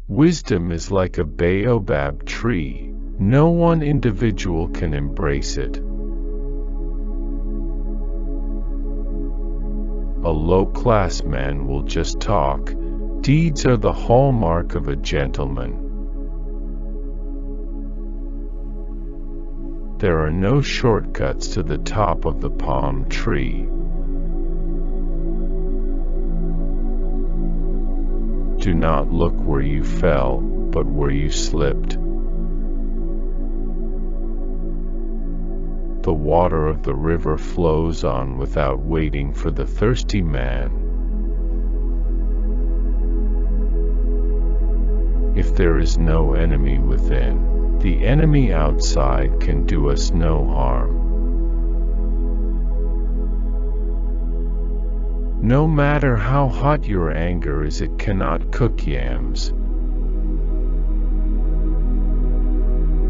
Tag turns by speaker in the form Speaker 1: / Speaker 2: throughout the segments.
Speaker 1: Wisdom is like a baobab tree. No one individual can embrace it. A low-class man will just talk. Deeds are the hallmark of a gentleman. There are no shortcuts to the top of the palm tree. Do not look where you fell, but where you slipped. The water of the river flows on without waiting for the thirsty man. If there is no enemy within, the enemy outside can do us no harm. No matter how hot your anger is, it cannot cook yams.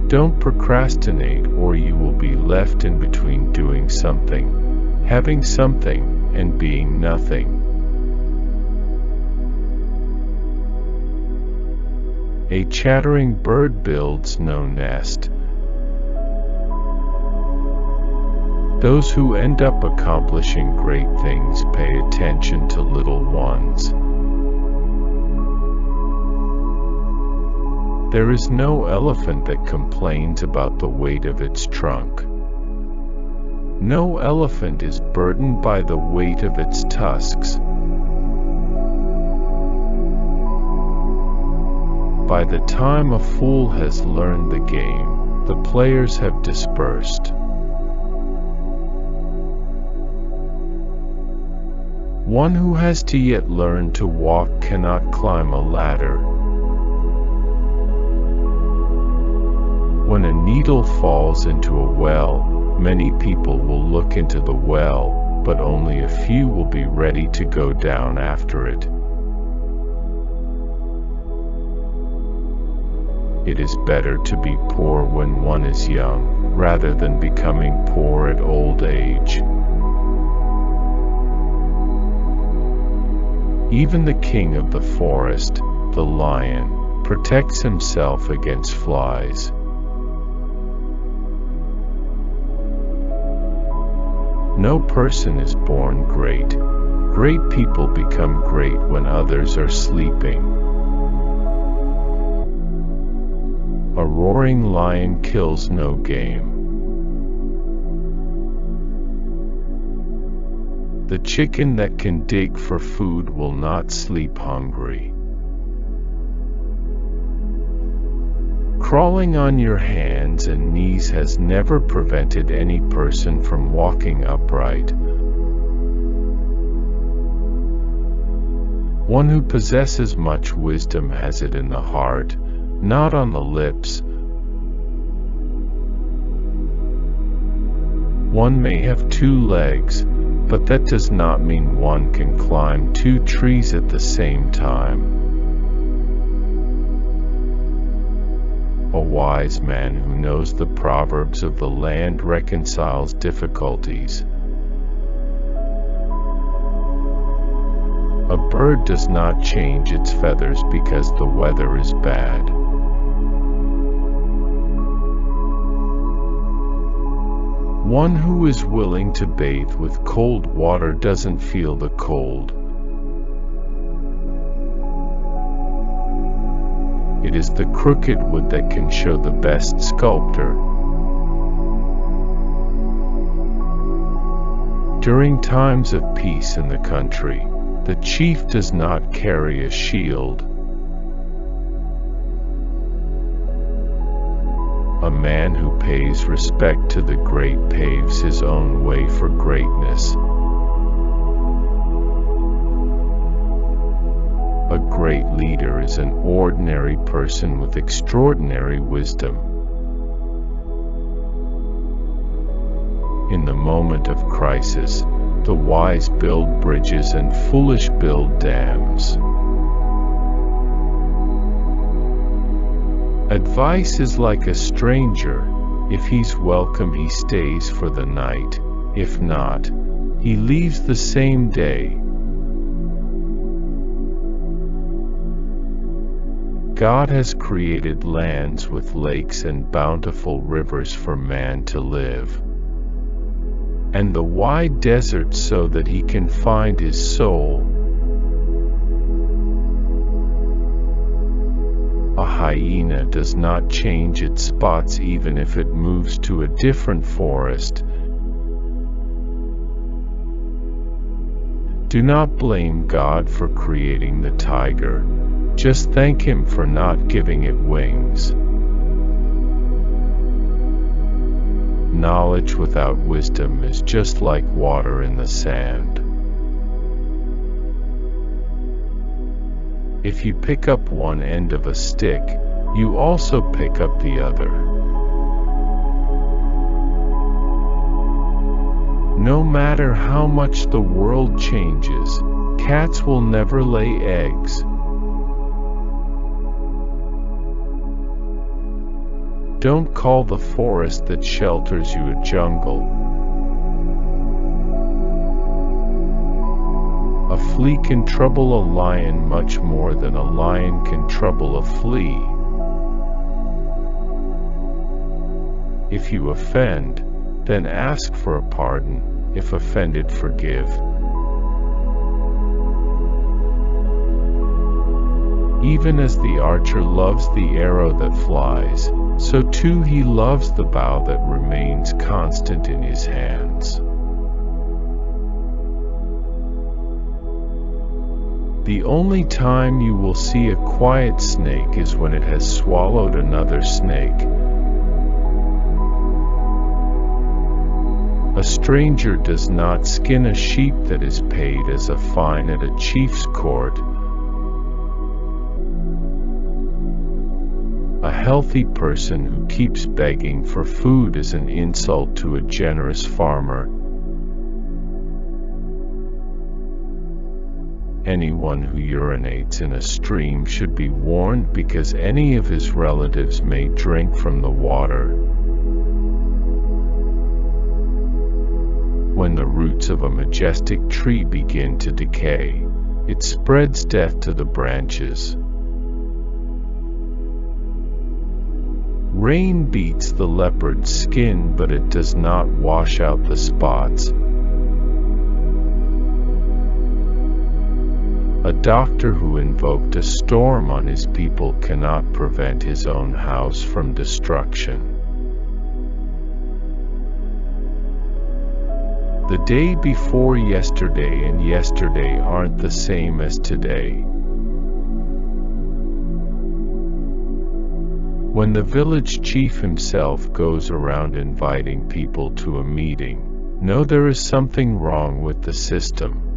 Speaker 1: Don't procrastinate, or you will be left in between doing something, having something, and being nothing. A chattering bird builds no nest. Those who end up accomplishing great things pay attention to little ones. There is no elephant that complains about the weight of its trunk. No elephant is burdened by the weight of its tusks. By the time a fool has learned the game, the players have dispersed. One who has to yet learn to walk cannot climb a ladder. When a needle falls into a well, many people will look into the well, but only a few will be ready to go down after it. It is better to be poor when one is young, rather than becoming poor at old age. Even the king of the forest, the lion, protects himself against flies. No person is born great. Great people become great when others are sleeping. A roaring lion kills no game. The chicken that can dig for food will not sleep hungry. Crawling on your hands and knees has never prevented any person from walking upright. One who possesses much wisdom has it in the heart, not on the lips. One may have 2 legs, but that does not mean one can climb 2 trees at the same time. A wise man who knows the proverbs of the land reconciles difficulties. A bird does not change its feathers because the weather is bad. One who is willing to bathe with cold water doesn't feel the cold. It is the crooked wood that can show the best sculptor. During times of peace in the country, the chief does not carry a shield. A man who pays respect to the great paves his own way for greatness. A great leader is an ordinary person with extraordinary wisdom. In the moment of crisis, the wise build bridges and foolish build dams. Advice is like a stranger. If he's welcome, he stays for the night. If not, he leaves the same day. God has created lands with lakes and bountiful rivers for man to live, and the wide desert so that he can find his soul. A hyena does not change its spots even if it moves to a different forest. Do not blame God for creating the tiger. Just thank him for not giving it wings. Knowledge without wisdom is just like water in the sand. If you pick up one end of a stick, you also pick up the other. No matter how much the world changes, cats will never lay eggs. Don't call the forest that shelters you a jungle. A flea can trouble a lion much more than a lion can trouble a flea. If you offend, then ask for a pardon. If offended, forgive. Even as the archer loves the arrow that flies, so too he loves the bow that remains constant in his hands. The only time you will see a quiet snake is when it has swallowed another snake. A stranger does not skin a sheep that is paid as a fine at a chief's court. A healthy person who keeps begging for food is an insult to a generous farmer. Anyone who urinates in a stream should be warned because any of his relatives may drink from the water. When the roots of a majestic tree begin to decay, it spreads death to the branches. Rain beats the leopard's skin, but it does not wash out the spots. A doctor who invoked a storm on his people cannot prevent his own house from destruction. The day before yesterday and yesterday aren't the same as today. When the village chief himself goes around inviting people to a meeting, know there is something wrong with the system.